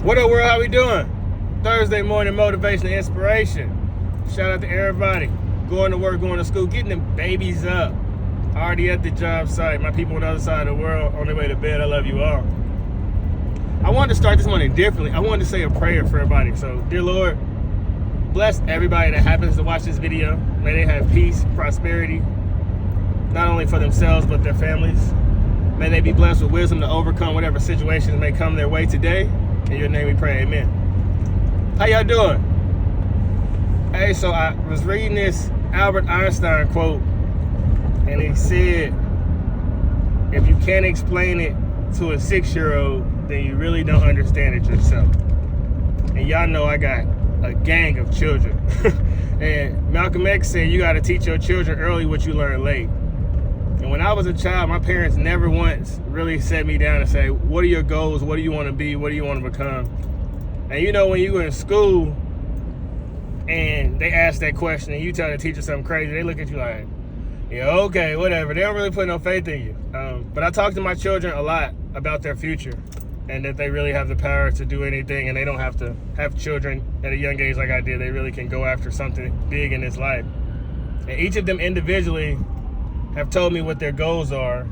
What up, world? How we doing? Thursday morning motivation and inspiration. Shout out to everybody going to work, going to school, getting them babies up. Already at the job site. My people on the other side of the world on their way to bed. I love you all. I wanted to start this morning differently. I wanted to say a prayer for everybody. So, dear Lord, bless everybody that happens to watch this video. May they have peace, prosperity, not only for themselves, but their families. May they be blessed with wisdom to overcome whatever situations may come their way today. In your name we pray, amen. How y'all doing? Hey, so I was reading this Albert Einstein quote, and he said, if you can't explain it to a 6-year-old, then you really don't understand it yourself. And y'all know I got a gang of children. And Malcolm X said you got to teach your children early what you learn late. And when I was a child, my parents never once really set me down and say, what are your goals? What do you want to be? What do you want to become? And you know, when you were in school and they ask that question and you tell the teacher something crazy, they look at you like, yeah, okay, whatever. They don't really put no faith in you. But I talk to my children a lot about their future and that they really have the power to do anything, and they don't have to have children at a young age like I did. They really can go after something big in this life. And each of them individually have told me what their goals are.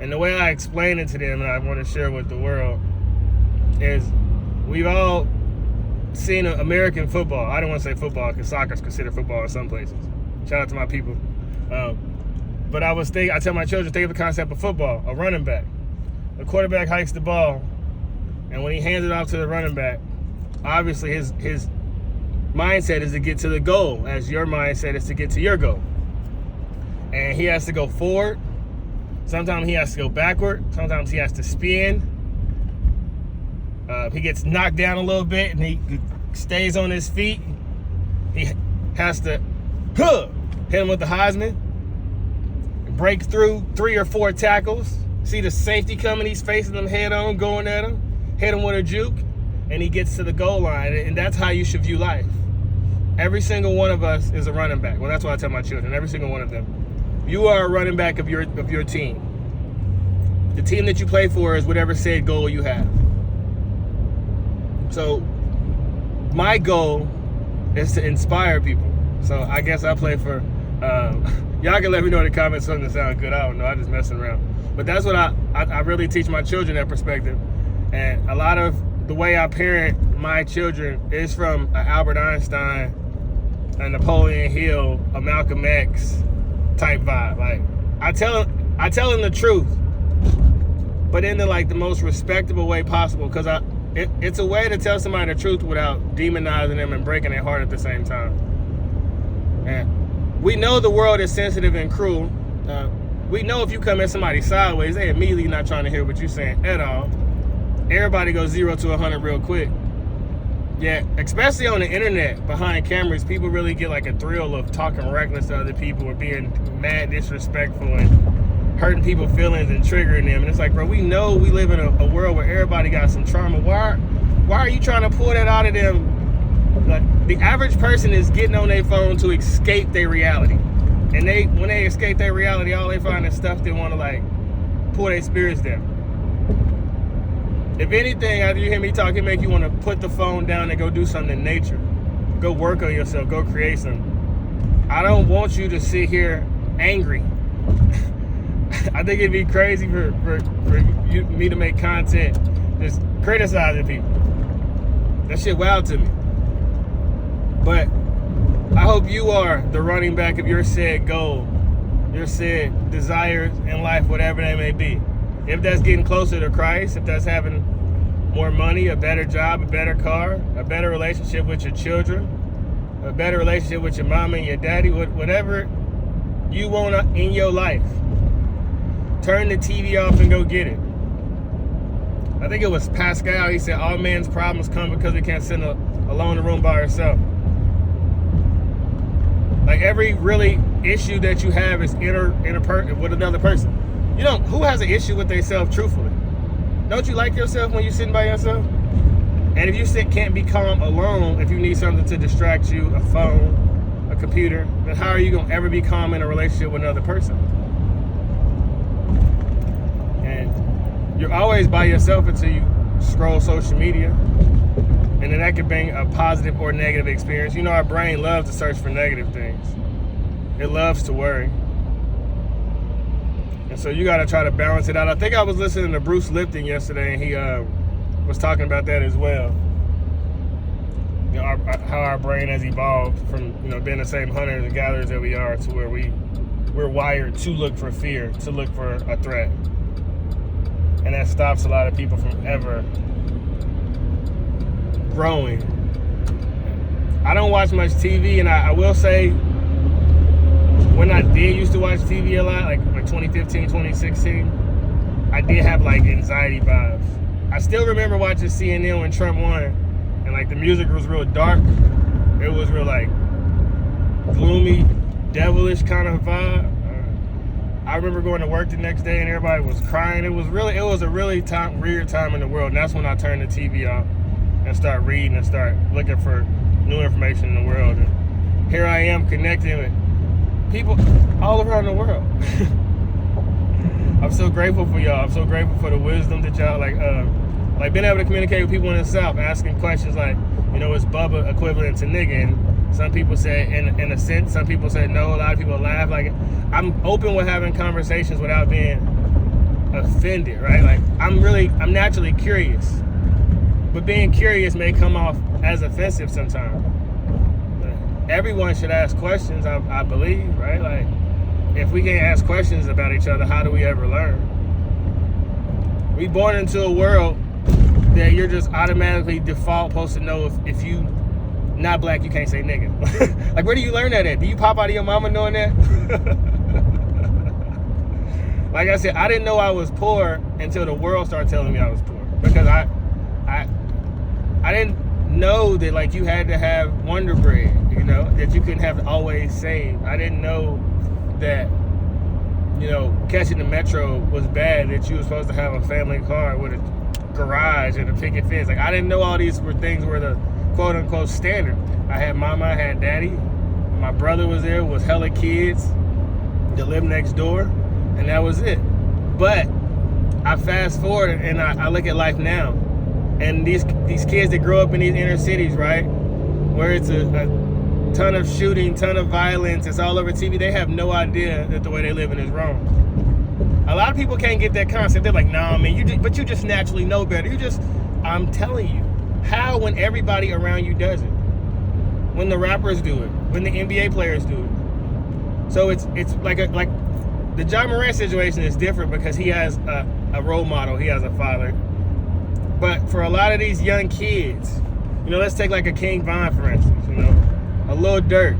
And the way I explain it to them, and I want to share with the world, is we've all seen American football. I don't want to say football because soccer is considered football in some places. Shout out to my people. But I tell my children, think of the concept of football, a running back. The quarterback hikes the ball, and when he hands it off to the running back, obviously his mindset is to get to the goal, as your mindset is to get to your goal. And he has to go forward. Sometimes he has to go backward. Sometimes he has to spin. He gets knocked down a little bit and he stays on his feet. He has to hit him with the Heisman, break through 3 or 4 tackles, see the safety coming, he's facing them head on, going at him, hit him with a juke, and he gets to the goal line. And that's how you should view life. Every single one of us is a running back. Well, that's what I tell my children, every single one of them. You are a running back of your team. The team that you play for is whatever said goal you have. So my goal is to inspire people. So I guess I play for, y'all can let me know in the comments something that sounds good. I don't know, I'm just messing around. But that's what I really teach my children, that perspective. And a lot of the way I parent my children is from Albert Einstein, a Napoleon Hill, a Malcolm X type vibe. Like I tell them the truth, but in the most respectable way possible, because it's a way to tell somebody the truth without demonizing them and breaking their heart at the same time. And we know the world is sensitive and cruel. We know if you come at somebody sideways, they immediately not trying to hear what you're saying at all. Everybody goes 0 to 100 real quick. Yeah, especially on the internet, behind cameras, people really get like a thrill of talking reckless to other people or being mad, disrespectful, and hurting people's feelings and triggering them. And it's like, bro, we know we live in a world where everybody got some trauma. Why are you trying to pull that out of them? Like, the average person is getting on their phone to escape their reality. And when they escape their reality, all they find is stuff they want to pull their spirits down. If anything, after you hear me talk, it make you want to put the phone down and go do something in nature. Go work on yourself. Go create something. I don't want you to sit here angry. I think it'd be crazy for me to make content just criticizing people. That shit wild to me. But I hope you are the running back of your said goal, your said desires in life, whatever they may be. If that's getting closer to Christ, if that's having more money, a better job, a better car, a better relationship with your children, a better relationship with your mama and your daddy, whatever you want in your life, turn the TV off and go get it. I think it was Pascal, he said, all men's problems come because they can't sit alone in the room by herself. Like every really issue that you have is with another person. You know, who has an issue with themselves, truthfully? Don't you like yourself when you're sitting by yourself? And if you can't be calm alone, if you need something to distract you, a phone, a computer, then how are you going to ever be calm in a relationship with another person? And you're always by yourself until you scroll social media, and then that could bring a positive or negative experience. You know, our brain loves to search for negative things. It loves to worry. And so you got to try to balance it out. I think I was listening to Bruce Lipton yesterday, and he was talking about that as well. You know, how our brain has evolved from, you know, being the same hunters and gatherers that we are to where we're wired to look for fear, to look for a threat. And that stops a lot of people from ever growing. I don't watch much TV, and I will say, when I did used to watch TV a lot, like 2015, 2016, I did have like anxiety vibes. I still remember watching CNN when Trump won, and like the music was real dark. It was real like gloomy, devilish kind of vibe. I remember going to work the next day and everybody was crying. It was a really weird time in the world. And that's when I turned the TV off and start reading and start looking for new information in the world. And here I am connecting with people all around the world. I'm so grateful for y'all. I'm so grateful for the wisdom that y'all like being able to communicate with people in the South, asking questions like, you know, is Bubba equivalent to nigga? And some people say in a sense, some people say no, a lot of people laugh. Like, I'm open with having conversations without being offended, right? Like, I'm naturally curious, but being curious may come off as offensive sometimes. Everyone should ask questions, I believe, right? Like, if we can't ask questions about each other, how do we ever learn? We born into a world that you're just automatically default supposed to know if you not black, you can't say nigga. Like, where do you learn that at? Do you pop out of your mama knowing that? Like I said, I didn't know I was poor until the world started telling me I was poor, because I didn't know that, like, you had to have Wonder Bread, you know, that you couldn't have always saved. I didn't know that, you know, catching the metro was bad, that you were supposed to have a family car with a garage and a picket fence. Like, I didn't know all these things were the quote unquote standard. I had mama, I had daddy, my brother was there with hella kids that lived next door, and that was it. But I fast forward and I look at life now, and these kids that grow up in these inner cities, right, where it's a ton of shooting, ton of violence, it's all over TV, they have no idea that the way they living is wrong. A lot of people can't get that concept. They're like, nah, man, you just naturally know better. I'm telling you, how, when everybody around you does it? When the rappers do it, when the NBA players do it. So it's like the Ja Morant situation is different because he has a role model, he has a father. But for a lot of these young kids, you know, let's take like a King Von, for instance, you know, a Lil Durk.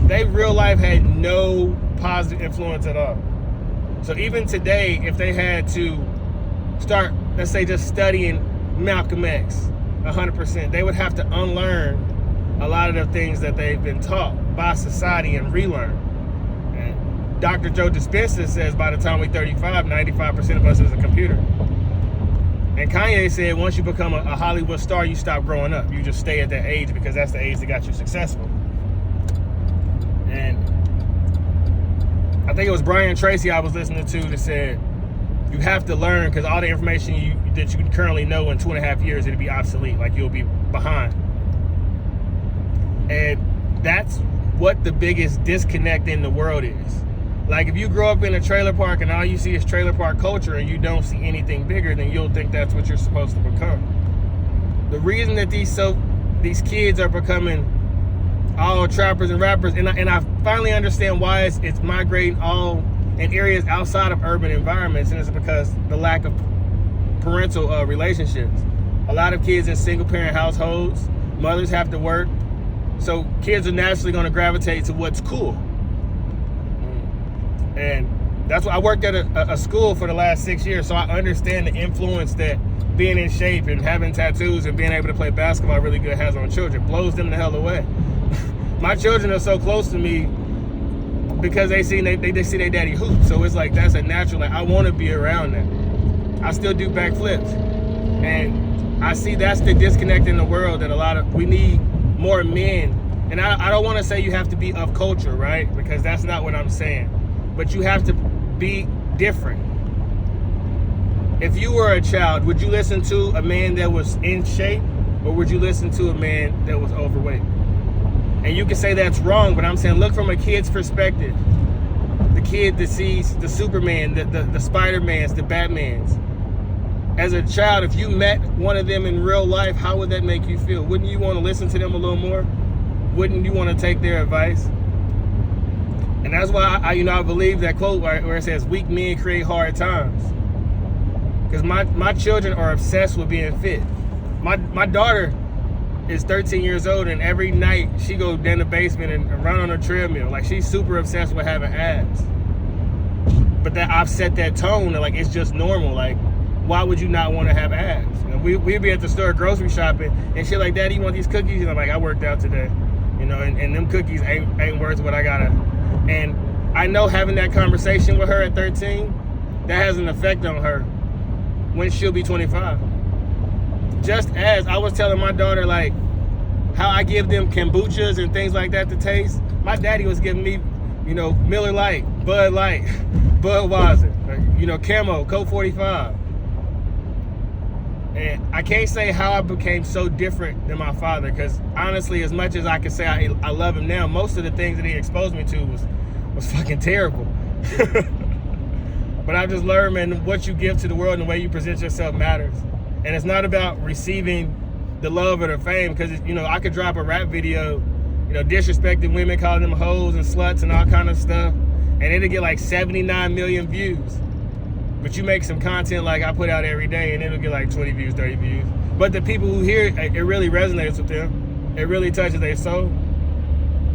They real life had no positive influence at all. So even today, if they had to start, let's say, just studying Malcolm X 100%, they would have to unlearn a lot of the things that they've been taught by society and relearn. And Dr. Joe Dispenza says by the time we're 35, 95% of us is a computer. And Kanye said once you become a Hollywood star, you stop growing up. You just stay at that age because that's the age that got you successful. And I think it was Brian Tracy I was listening to that said, you have to learn, because all the information that you currently know in 2.5 years, it'll be obsolete. Like, you'll be behind. And that's what the biggest disconnect in the world is. Like, if you grow up in a trailer park and all you see is trailer park culture and you don't see anything bigger, then you'll think that's what you're supposed to become. The reason that these kids are becoming all trappers and rappers, and I finally understand why it's migrating all in areas outside of urban environments, and it's because the lack of parental relationships. A lot of kids in single parent households, mothers have to work, so kids are naturally going to gravitate to what's cool. And that's why I worked at a school for the last 6 years, so I understand the influence that being in shape and having tattoos and being able to play basketball really good has on children. Blows them the hell away. My children are so close to me because they see their daddy hoop, so it's like that's a natural, like, I want to be around that. I still do backflips, and I see that's the disconnect in the world, that we need more men. And I don't want to say you have to be of culture, right? Because that's not what I'm saying. But you have to be different. if you were a child, would you listen to a man that was in shape, or would you listen to a man that was overweight? And you can say that's wrong, but I'm saying look from a kid's perspective. The kid that sees the Superman, the Spider-Mans, the Batmans. As a child, if you met one of them in real life, how would that make you feel? Wouldn't you want to listen to them a little more? Wouldn't you want to take their advice? And that's why I believe that quote where it says, weak men create hard times. Because my children are obsessed with being fit. My daughter is 13 years old, and every night she goes down the basement and run on a treadmill. Like, she's super obsessed with having abs. But that I've set that tone that, like, it's just normal. Like, why would you not want to have abs? You know, we'd be at the store grocery shopping, and she's like, Daddy, you want these cookies? And I'm like, I worked out today. You know, and them cookies ain't worth what I gotta. And I know having that conversation with her at 13, that has an effect on her when she'll be 25. Just as I was telling my daughter, like, how I give them kombuchas and things like that to taste, my daddy was giving me, you know, Miller Lite, Bud Light, Budweiser, you know, Camo, Coke 45. And I can't say how I became so different than my father, because honestly, as much as I can say I love him now, most of the things that he exposed me to was fucking terrible. But I just learned, man, what you give to the world and the way you present yourself matters. And it's not about receiving the love or the fame, because, you know, I could drop a rap video, you know, disrespecting women, calling them hoes and sluts and all kind of stuff, and it'll get like 79 million views. But you make some content like I put out every day, and it'll get like 20 views, 30 views. But the people who hear it, it really resonates with them. It really touches their soul.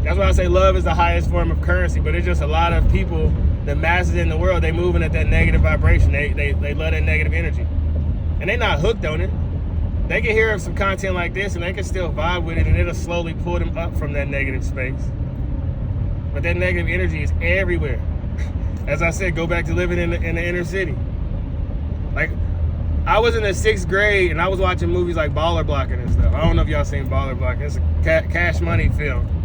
That's why I say love is the highest form of currency, but it's just a lot of people, the masses in the world, they moving at that negative vibration. They love that negative energy. And they not hooked on it. They can hear some content like this, and they can still vibe with it, and it'll slowly pull them up from that negative space. But that negative energy is everywhere. As I said, go back to living in the inner city. Like, I was in the 6th grade, and I was watching movies like Baller Blocking and stuff. I don't know if y'all seen Baller Blocking. It's a Cash Money film.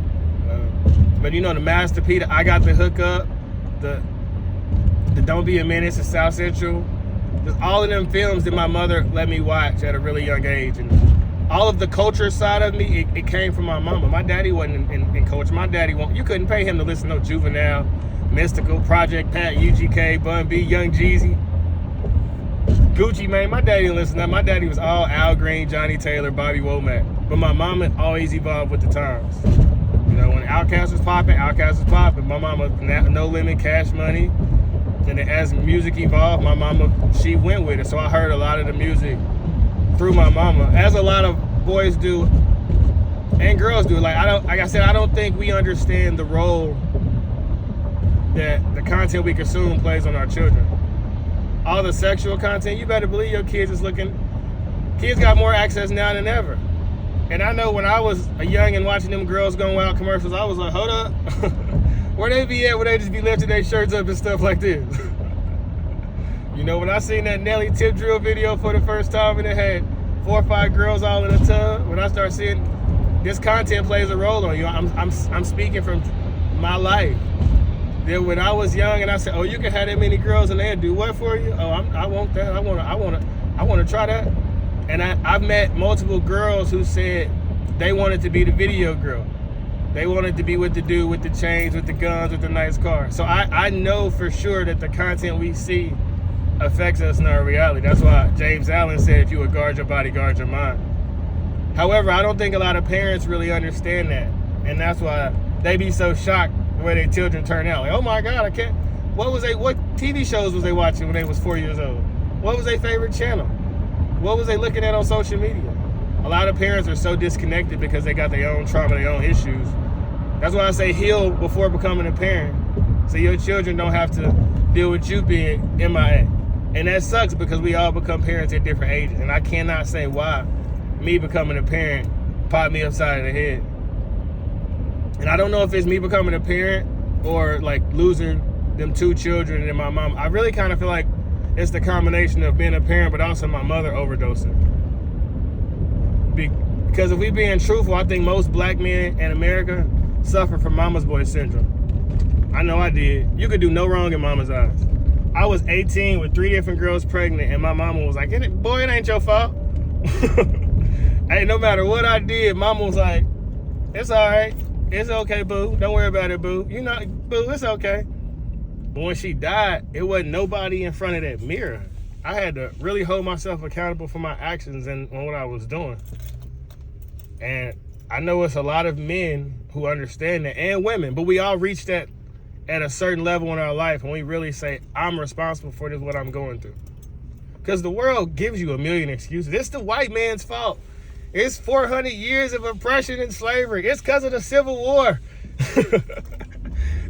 But you know, the Master P, I Got the Hookup, the Don't Be a Menace to South Central. Just all of them films that my mother let me watch at a really young age. And all of the culture side of me, it came from my mama. My daddy wasn't in culture. My daddy, you couldn't pay him to listen to no Juvenile, Mystical, Project Pat, UGK, Bun B, Young Jeezy, Gucci Mane. My daddy didn't listen to that. My daddy was all Al Green, Johnny Taylor, Bobby Womack. But my mama always evolved with the times. You know, when Outkast was popping, My mama, No Limit, Cash Money. And as music evolved, my mama, she went with it. So I heard a lot of the music through my mama, as a lot of boys do and girls do. Like I said, I don't think we understand the role that the content we consume plays on our children. All the sexual content, you better believe your kids got more access now than ever. And I know when I was a young and watching them Girls Gone Wild commercials, I was like, hold up. Where they be at, where they just be lifting their shirts up and stuff like this. You know, when I seen that Nelly tip drill video for the first time, and it had 4 or 5 girls all in a tub, when I start seeing this content plays a role on you, I'm speaking from my life. Then when I was young and I said, oh, you can have that many girls and they'll do what for you? Oh, I want that. I want to try that. And I've met multiple girls who said they wanted to be the video girl. They wanted to be with the dude with the chains, with the guns, with the nice car. So I know for sure that the content we see affects us in our reality. That's why James Allen said, if you would guard your body, guard your mind. However, I don't think a lot of parents really understand that. And that's why they be so shocked the way their children turn out. Like, oh my God, I can't. What TV shows was they watching when they was 4 years old? What was their favorite channel? What was they looking at on social media? A lot of parents are so disconnected because they got their own trauma, their own issues. That's why I say heal before becoming a parent, so your children don't have to deal with you being MIA. And that sucks because we all become parents at different ages. And I cannot say why me becoming a parent popped me upside of the head. And I don't know if it's me becoming a parent or like losing them 2 children and my mom. I really kind of feel like it's the combination of being a parent, but also my mother overdosing. Because if we being truthful, I think most black men in America suffer from mama's boy syndrome. I know I did. You could do no wrong in mama's eyes. I was 18 with 3 different girls pregnant, and my mama was like, boy, it ain't your fault. Hey, no matter what I did, mama was like, it's all right. It's okay, boo. Don't worry about it, boo. You know, boo, it's okay. But when she died, it wasn't nobody in front of that mirror. I had to really hold myself accountable for my actions and what I was doing. And I know it's a lot of men who understand that, and women, but we all reach that at a certain level in our life, and we really say, I'm responsible for this, what I'm going through. Because the world gives you a million excuses. It's the white man's fault. It's 400 years of oppression and slavery. It's because of the Civil War.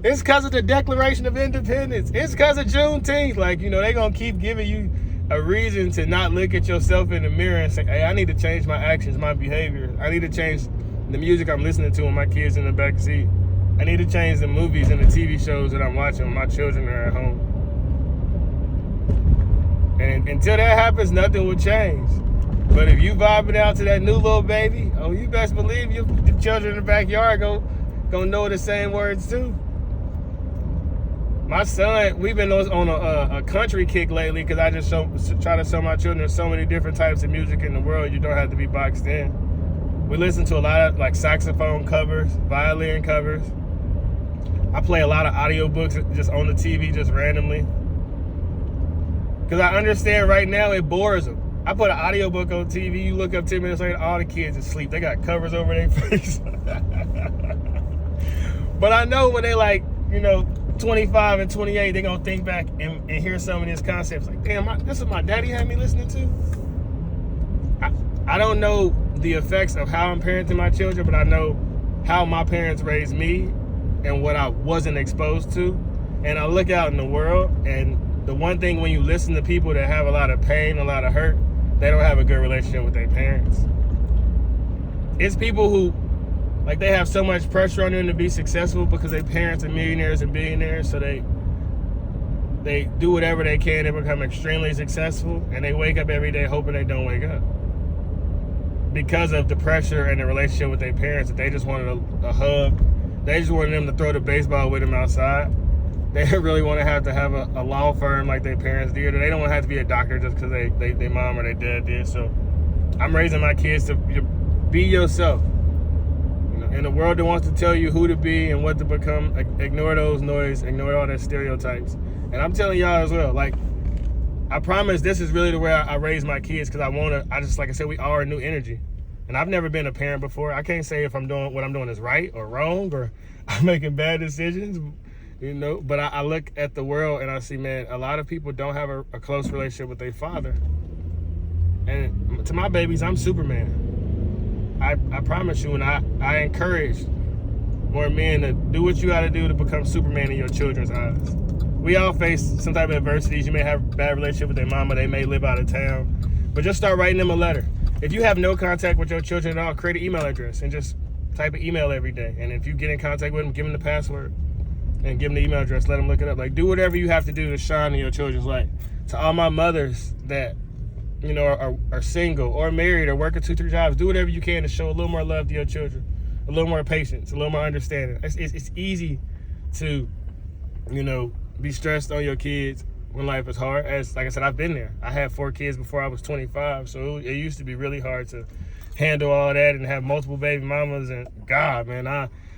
It's because of the Declaration of Independence. It's because of Juneteenth. Like, you know, they're going to keep giving you a reason to not look at yourself in the mirror and say, hey, I need to change my actions, my behavior. I need to change the music I'm listening to when my kids in the back seat. I need to change the movies and the TV shows that I'm watching when my children are at home. And until that happens, nothing will change. But if you vibing out to that new little baby, oh, you best believe your children in the backyard gonna know the same words too. My son, we've been on a country kick lately because I just try to show my children there's so many different types of music in the world. You don't have to be boxed in. We listen to a lot of like saxophone covers, violin covers. I play a lot of audiobooks just on the TV, just randomly. Because I understand right now it bores them. I put an audiobook on TV, you look up 10 minutes later, all the kids asleep. They got covers over their face. But I know when they like, you know, 25 and 28, they're going to think back and hear some of these concepts. Like, damn, this is what my daddy had me listening to? I don't know the effects of how I'm parenting my children, but I know how my parents raised me and what I wasn't exposed to. And I look out in the world, and the one thing when you listen to people that have a lot of pain, a lot of hurt, they don't have a good relationship with their parents. It's people who, like, they have so much pressure on them to be successful because their parents are millionaires and billionaires, so they do whatever they can to become extremely successful, and they wake up every day hoping they don't wake up. Because of the pressure and the relationship with their parents, that they just wanted a hug. They just wanted them to throw the baseball with them outside. They really want to have a law firm like their parents did, or they don't want to have to be a doctor just because their mom or their dad did. So I'm raising my kids to be yourself. You know, in a world that wants to tell you who to be and what to become, ignore those noise, ignore all those stereotypes. And I'm telling y'all as well, like, I promise this is really the way I raise my kids, because like I said, we are a new energy. And I've never been a parent before. I can't say if I'm doing what I'm doing is right or wrong, or I'm making bad decisions. You know, but I look at the world and I see, man, a lot of people don't have a close relationship with their father. And to my babies, I'm Superman. I promise you, and I encourage more men to do what you got to do to become Superman in your children's eyes. We all face some type of adversities. You may have a bad relationship with their mama. They may live out of town. But just start writing them a letter. If you have no contact with your children at all, create an email address and just type an email every day. And if you get in contact with them, give them the password. And give them the email address, let them look it up. Like, do whatever you have to do to shine in your children's light. To all my mothers that, you know, are single or married or working 2-3 jobs, do whatever you can to show a little more love to your children, a little more patience, a little more understanding. It's easy to, you know, be stressed on your kids when life is hard. As, like I said, I've been there. I had 4 kids before I was 25, so it used to be really hard to handle all that and have multiple baby mamas. And God, man,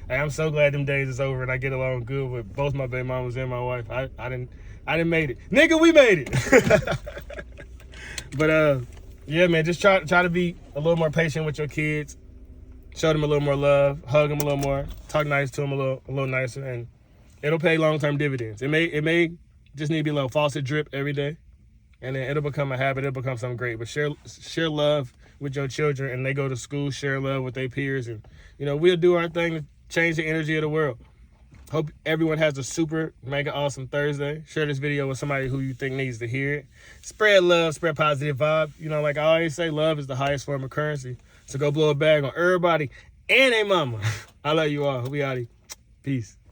I'm so glad them days is over and I get along good with both my baby mamas and my wife. I didn't make it. Nigga, we made it. But yeah, man, just try to be a little more patient with your kids. Show them a little more love, hug them a little more, talk nice to them a little nicer, and it'll pay long-term dividends. It may just need to be a little faucet drip every day, and then it'll become a habit, it'll become something great. But share love with your children, and they go to school, share love with their peers, and, you know, we'll do our thing to change the energy of the world. Hope everyone has a super mega awesome Thursday. Share this video with somebody who you think needs to hear it. Spread love, spread positive vibe. You know, like I always say, love is the highest form of currency. So go blow a bag on everybody and their mama. I love you all. We out here. Peace.